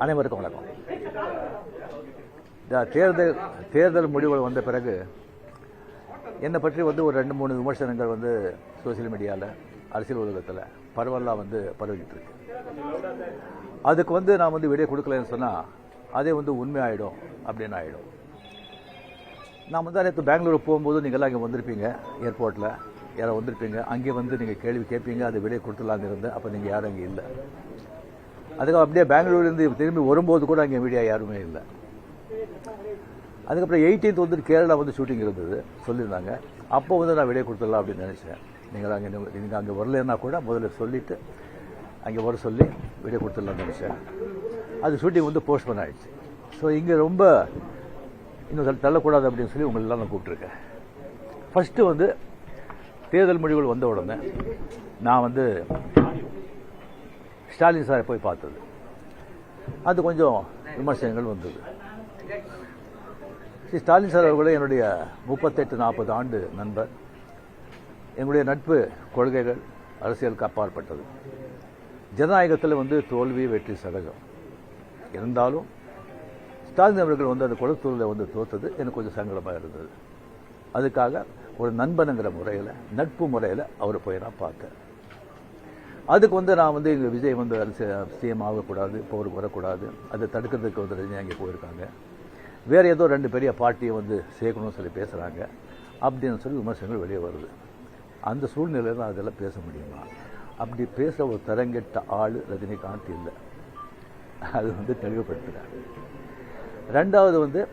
அனைவருக்கும் வணக்கம். தேர்தல் முடிவுகள் வந்த பிறகு என்னை பற்றி ஒரு 2-3 விமர்சனங்கள் சோசியல் மீடியாவில், அரசியல் உலகத்தில் பரவலாக பரவிக்கிட்டு இருக்கு. அதுக்கு நான் விடை கொடுக்கலன்னு சொன்னால் அதே உண்மை ஆகிடும் அப்படின்னு ஆகிடும். நான் நேற்று பெங்களூர் போகும்போது நீங்கள்லாம் இங்கே வந்திருப்பீங்க, ஏர்போர்ட்டில் யாரோ வந்திருப்பீங்க. அங்கே நீங்கள் கேள்வி கேட்பீங்க, அது விடை கொடுத்துலான்னு இருந்து அப்போ நீங்கள் யாரும் அங்கே இல்லை. அதுக்கு அப்படியே பெங்களூர்லேருந்து திரும்பி வரும்போது கூட அங்கே மீடியா யாருமே இல்லை. அதுக்கப்புறம் 18th கேரளா ஷூட்டிங் இருந்தது சொல்லியிருந்தாங்க. அப்போ நான் விடை கொடுத்துடலாம் அப்படின்னு நினச்சேன். நீங்கள் அங்கே வரலன்னா கூட முதல்ல சொல்லிவிட்டு அங்கே வர சொல்லி விடை கொடுத்துடலாம்னு நினச்சேன். அது ஷூட்டிங் போஸ்ட்போன் ஆகிடுச்சு. ஸோ இங்கே ரொம்ப இன்னும் தள்ளக்கூடாது அப்படின்னு சொல்லி உங்களெல்லாம் நான் கூப்பிட்ருக்கேன். ஃபஸ்ட்டு தேர்தல் முடிவுகள் வந்த உடனே நான் ஸ்டாலின் சாரை போய் பார்த்தது. அது கொஞ்சம் விமர்சனங்கள் வந்தது. ஸ்டாலின் சார் அவர்களே என்னுடைய 38-40 ஆண்டு நண்பர். என்னுடைய நட்பு கொள்கைகள் அரசியலுக்கு அப்பாற்பட்டது. ஜனநாயகத்தில் தோல்வி வெற்றி சதகம் இருந்தாலும் ஸ்டாலின் அவர்கள் அந்த குளத்தூரில் தோத்தது எனக்கு கொஞ்சம் சங்கடமாக இருந்தது. அதுக்காக ஒரு நண்பனுங்கிற முறையில், நட்பு முறையில் அவரை போய் நான் பார்த்தேன். அதுக்கு நான் இங்கே விஜய் சிஎம் ஆகக்கூடாது, இப்போ அவருக்கு வரக்கூடாது, அதை தடுக்கிறதுக்கு ரஜினி அங்கே போயிருக்காங்க, வேறு ஏதோ 2 பெரிய பார்ட்டியை சேர்க்கணும்னு சொல்லி பேசுகிறாங்க அப்படின்னு சொல்லி விமர்சனங்கள் வெளியே வருது. அந்த சூழ்நிலையில் தான் அதெல்லாம் பேச முடியுமா? அப்படி பேசுகிற ஒரு தரங்கெட்ட ஆள் ரஜினிகாந்த் இல்லை. அது தெளிவுபடுத்துகிறேன். ரெண்டாவது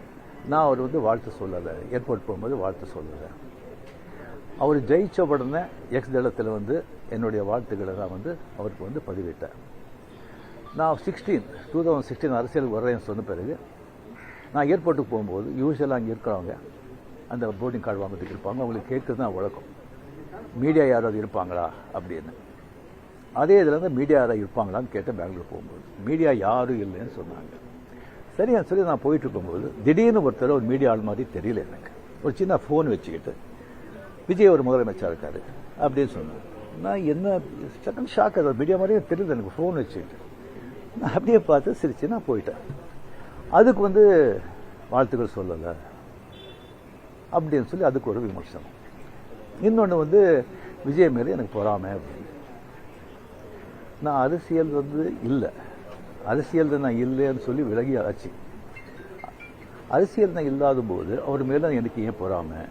நான் அவர் வாழ்த்து சொல்லலை, ஏர்போர்ட் போகும்போது வாழ்த்து சொல்லலை. அவர் ஜெயிச்ச உடனே எக்ஸ் தளத்தில் என்னுடைய வாழ்த்துக்களை நான் அவருக்கு பதிவிட்டேன். நான் 2016 அரசியலுக்கு வர்றேன்னு சொன்ன பிறகு நான் ஏர்போர்ட்டுக்கு போகும்போது யூஸ்வலாக அங்கே இருக்கிறவங்க அந்த போர்டிங் கார்டு வாங்கிறதுக்கு இருப்பாங்க. அவங்களுக்கு கேட்குறது தான் வழக்கம், மீடியா யாராவது இருப்பாங்களா அப்படின்னு. அதே இதில் மீடியா யாராவது இருப்பாங்களான்னு கேட்டேன். பெங்களூர் போகும்போது மீடியா யாரும் இல்லைன்னு சொன்னாங்க. சரியான்னு சொல்லி நான் போயிட்டு இருக்கும்போது திடீர்னு ஒருத்தர் ஒரு மீடியா ஆள் மாதிரி தெரியல எனக்கு. ஒரு சின்ன ஃபோன் வச்சுக்கிட்டு விஜய் ஒரு முதலமைச்சர் இருக்காரு அப்படின்னு சொன்னாங்க. நான் என்ன செகண்ட் ஷாக், அது மீடியா மாதிரியே தெரியல எனக்கு. ஃபோன் வச்சுக்கிட்டு நான் அப்படியே பார்த்து சிரிச்சு நான் போயிட்டேன். அதுக்கு வாழ்த்துக்கள் சொல்லலை அப்படின்னு சொல்லி அதுக்கு ஒரு விமர்சனம். இன்னொன்று விஜய் மேலே எனக்கு பொறாமை அப்படின்னு. நான் அரசியல் இல்லை, அரசியல் நான் இல்லைன்னு சொல்லி விலகி ஆச்சு. அரசியல் நான் இல்லாத போது அவர் மேலே எனக்கு ஏன் பொறாமை?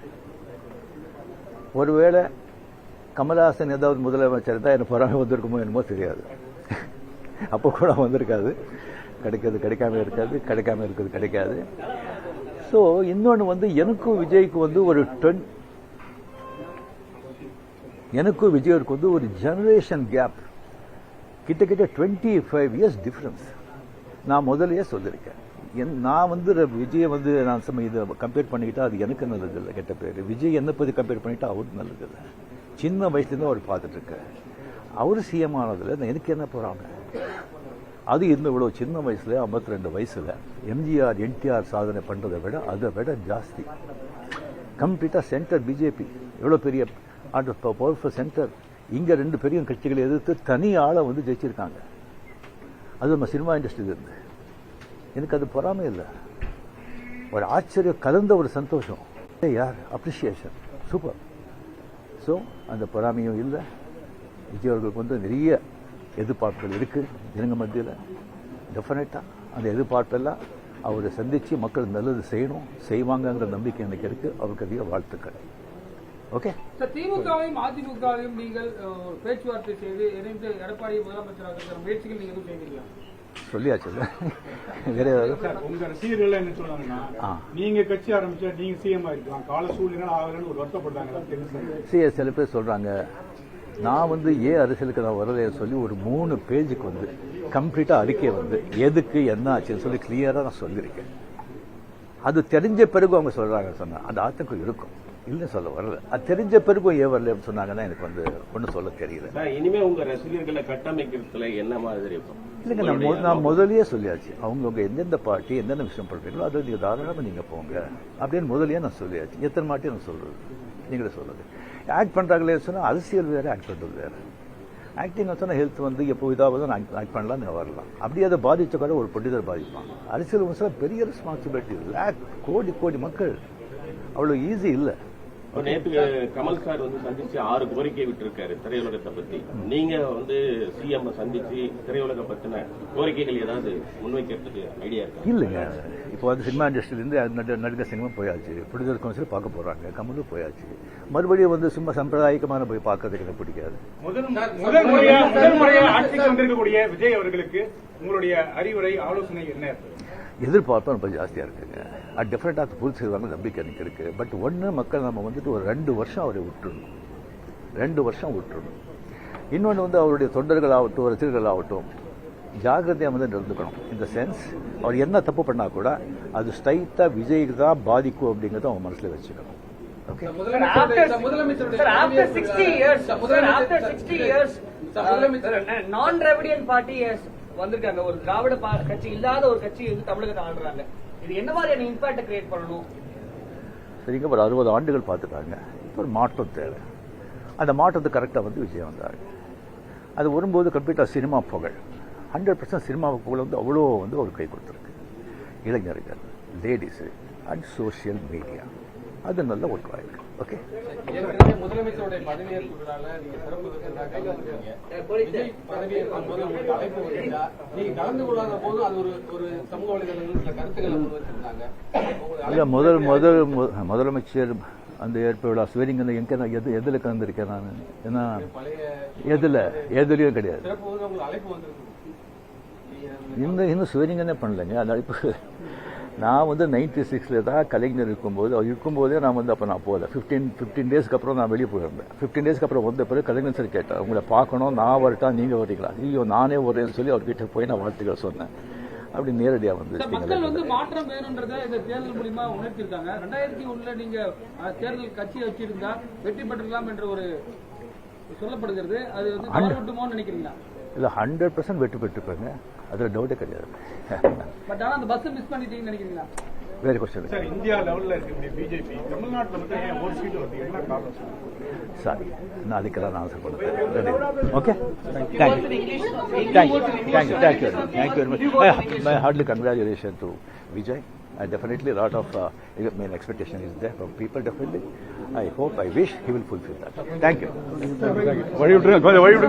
ஒருவேளை கமல்ஹாசன் ஏதாவது முதலமைச்சர் தான் எனக்கு பொறாமை வந்திருக்குமோ என்னமோ தெரியாது. அப்போ கூட வந்திருக்காது. கிடைக்கிறது கிடைக்காம இருக்காது, கிடைக்காம இருக்கிறது கிடைக்காது. ஸோ இன்னொன்று எனக்கும் விஜய்க்கு எனக்கும் விஜய்க்கு ஒரு ஜெனரேஷன் கேப், கிட்டத்தட்ட 25 years டிஃபரன்ஸ். நான் முதலையே சொல்லியிருக்கேன். நான் விஜயை நான் இதை கம்பேர் பண்ணிக்கிட்டா அது எனக்கு நல்லது இல்லை, கெட்ட பேர். விஜய் என்னை பற்றி கம்பேர் பண்ணிட்டா அவருக்கு நல்லது இல்லை. சின்ன வயசுலேருந்து அவர் பார்த்துட்டு இருக்கேன். அவர் சிஎம் ஆனதில் எனக்கு என்ன போகிறாங்க? அது இவ்வளோ சின்ன வயசுல 52 வயசுல எம்ஜிஆர் என்டிஆர் சாதனை பண்ணுறதை விட அதை விட ஜாஸ்தி. கம்ப்ளீட்டாக சென்டர் பிஜேபி எவ்வளோ பெரிய பவர்ஃபுல் சென்டர். இங்கே 2 பெரிய கட்சிகளை எதிர்த்து தனி ஆளை ஜெயிச்சிருக்காங்க. அது நம்ம சினிமா இண்டஸ்ட்ரியில் இருந்து. எனக்கு அது பொறாமை இல்லை, ஒரு ஆச்சரியம் கலந்த ஒரு சந்தோஷம். யார் அப்ரிஷியேஷன், சூப்பர். ஸோ அந்த பொறாமையும் இல்லை. விஜய் அவர்களுக்கு நிறைய எதிர்பார்ப்புகள் இருக்குது ஜனங்க மத்தியில். டெஃபினட்டாக அந்த எதிர்பார்ப்பெல்லாம் அவரை சந்தித்து மக்கள் நல்லது செய்வாங்கங்கிற நம்பிக்கை எனக்கு இருக்குது. அவருக்கு அதிக வாழ்த்துக்கள். ஓகே சார், திமுகவையும் அதிமுகவையும் நீங்கள் பேச்சுவார்த்தை செய்து இணைந்து எடப்பாடி முதலமைச்சராக முயற்சிகள் நீங்கள் எதுவும் செய்வீங்களா? சொல்லியாச்சு. வேற ஏதாவது உங்க ரசிகர்கள் என்ன சொன்னாங்கன்னா, நீங்க கட்சி ஆரம்பிச்சா நீங்க சிஎம் ஆயிருக்கலாம், கால சூழ்நிலை ஆகலன்னு ஒரு வருத்தப்பட்டாங்க. சில பேர் சொல்றாங்க. நான் ஏன் அரசியலுக்கு நான் வரலைன்னு சொல்லி ஒரு 3 பேஜுக்கு கம்ப்ளீட்டா அறிக்கை எதுக்கு என்ன ஆச்சுன்னு சொல்லி கிளியரா நான் சொல்லியிருக்கேன். அது தெரிஞ்ச பிறகு அவங்க சொல்றாங்க சொன்னா அந்த ஆத்தங்கம் இருக்கும். இல்லை சொல்ல வரல. அது தெரிஞ்ச பிறகும் ஏன் வரல அப்படின்னு சொன்னாங்கன்னா எனக்கு ஒன்றும் சொல்ல தெரியல. இனிமே உங்க ரசிகர்களை கட்டமைக்கிறதுல என்ன மாதிரி இருக்கும்? இல்லைங்க, நான் முதலியே சொல்லியாச்சு. அவங்க எந்தெந்த பார்ட்டி எந்தெந்த விஷயம் பண்றீங்களோ அதை நீங்கள் தாராளமாக நீங்கள் போங்க அப்படின்னு முதலியே நான் சொல்லியாச்சு. எத்தனை மாட்டி நான் சொல்றது, நீங்களே சொல்றது. ஆக்ட் பண்றாங்களே சொன்னால் அரசியல் வேறு, ஆக்ட் பண்றது வேறு. ஆக்டிங் சொன்னால் ஹெல்த் வந்து எப்போ இதாவது ஆக்ட் பண்ணலாம் வரலாம். அப்படியே அதை பாதித்த கூட ஒரு பொலிட்டிகர் பாதிப்பான். அரசியல் விமர்சனம் பெரிய ரெஸ்பான்சிபிலிட்டி, கோடி கோடி மக்கள், அவ்வளோ ஈஸி இல்லை. நேற்று கமல் சார் வந்து சந்திச்சு 6 கோரிக்கை விட்டுருக்காரு திரையுலகத்தை பத்தி. நீங்க வந்து சிஎம் சந்திச்சு திரையுலக பத்தின கோரிக்கைகள் ஏதாவது முன்வைக்கிறதுக்கு ஐடியா இருக்கா? இல்லைங்க, இப்போ வந்து சினிமா இண்டஸ்ட்ரியிலேருந்து நடிகர் சினிமா போயாச்சு, ப்ரொடியூசர் கவுன்சில் பார்க்க போறாங்க, கமலும் போயாச்சு. மறுபடியும் வந்து சும்மா சம்பிரதாயிகமான போய் பார்க்கறதுக்கு எனக்கு பிடிக்காது. முதல் முறையா ஆட்சிக்கு வந்திருக்கக்கூடிய விஜய் அவர்களுக்கு உங்களுடைய அறிவுரை ஆலோசனை என்ன இருக்கு? எதிர்பார்ப்பு ரொம்ப ஜாஸ்தியாக இருக்குங்க. அது டெஃபினட்டாக புல் செய்வாங்க நம்பிக்கை எனக்கு இருக்கு. பட் ஒன்று, மக்கள் நம்ம வந்துட்டு ஒரு 2 வருஷம் அவரை விட்டுருணும், 2 வருஷம் விட்டுருணும். இன்னொன்று வந்து அவருடைய தொண்டர்களாகட்டும் ரசிகர்களாகட்டும் ஜாகிரதையாக வந்து நடந்துக்கணும். இந்த சென்ஸ் அவர் என்ன தப்பு பண்ணா கூட அது ஸ்ட்ரைட்டாக விஜய்க்கு தான் பாதிக்கும் அப்படிங்கிறத அவங்க மனசில் வச்சுக்கணும். ஓகே, non-Dravidian party வந்திருக்காங்க. ஒரு திராவிட கட்சி இல்லாத ஒரு கட்சி வந்து தமிழகத்தை ஆளுறாங்க. இது என்ன மாதிரியான இம்பாக்ட் கிரியேட் பண்ணணும்? சரிங்க, ஒரு 60 ஆண்டுகள் பார்த்துட்டாங்க. இப்போ ஒரு மாற்றம் தேவை. அந்த மாற்றத்துக்கு கரெக்டாக வந்து விஜயம் வந்தாங்க. அது வரும்போது கம்ப்ளீட்டாக சினிமா புகழ், 100% சினிமா புகழ் வந்து அவ்வளோ வந்து ஒரு கை கொடுத்துருக்கு. இளைஞர்கள், லேடிஸு அண்ட் சோசியல் மீடியா, அது நல்ல ஒர்க் ஆயிருக்கு. ஓகே, முதலமைச்சருடைய பதவியேற்பு விழால நீங்க சிறப்பு நீங்க கலந்து கொள்ளாத போது அது ஒரு சமூக வலைதளங்கள் சில கருத்துக்களை முன்வச்சிருந்தாங்க. இல்லை, முதலமைச்சர் அந்த ஏற்பு விழா சிவலிங்கம் எங்கே எதில் கலந்துருக்கேன் நான்? ஏன்னா எதுலையும் கிடையாது. அழைப்பு வந்திருக்கு. இன்னும் சிவலிங்கனே பண்ணலைங்க. அந்த அழைப்பு நான் வந்து 96 தான் கலைஞர் இருக்கும்போது, அவர் இருக்கும்போதே நான் வந்து அப்போ நான் போகல. 15 டேஸ்க்கு அப்புறம் நான் வெளியே போயிருந்தேன். 15 டேஸ்க்கு அப்புறம் வந்த பிறகு கலைஞர் சார் கேட்டார், உங்களை பார்க்கணும், நான் வரட்டா நீங்கள் வரீங்களா? ஐயோ நானே வரேன்னு சொல்லி அவர்கிட்ட போய் நான் வாழ்த்துக்கள் சொன்னேன். அப்படி நேரடியாக வந்து மக்கள் வந்து மாற்றம் வேணும்ன்றத இந்த தேர்தல் மூலியமா உணர்த்திருக்காங்க. 2001 நீங்க தேர்தல் கட்சியை வச்சிருந்தா வெற்றி பெற்றலாம் என்ற ஒரு சொல்லப்படுகிறது. அது வந்து விட்டுமோன்னு நினைக்கிறீங்களா? இல்லை, 100% வெற்றி பெற்றுப்பாங்க, அதில் டவுட்டே கிடையாது. பட் ஆனால் அந்த பஸ் மிஸ் பண்ணிட்டீங்கன்னு நினைக்கிறீங்களா? வேறு கொஸ்டின். சார், இந்தியா லெவலில் இருக்கக்கூடிய பிஜேபி தமிழ்நாட்டில் மட்டும் ஏன் ஒரு சீட்டு வருது, என்ன காரணம் சார்? சாரி, நான் அதுக்கெல்லாம் நான் ஆன்சர் பண்ணுறேன். Okay, thank you very much. My heartily congratulations to Vijay. Definitely a lot of expectation is there from people. Definitely, I hope, I wish he will fulfill that. Thank you. Why you doing? Why you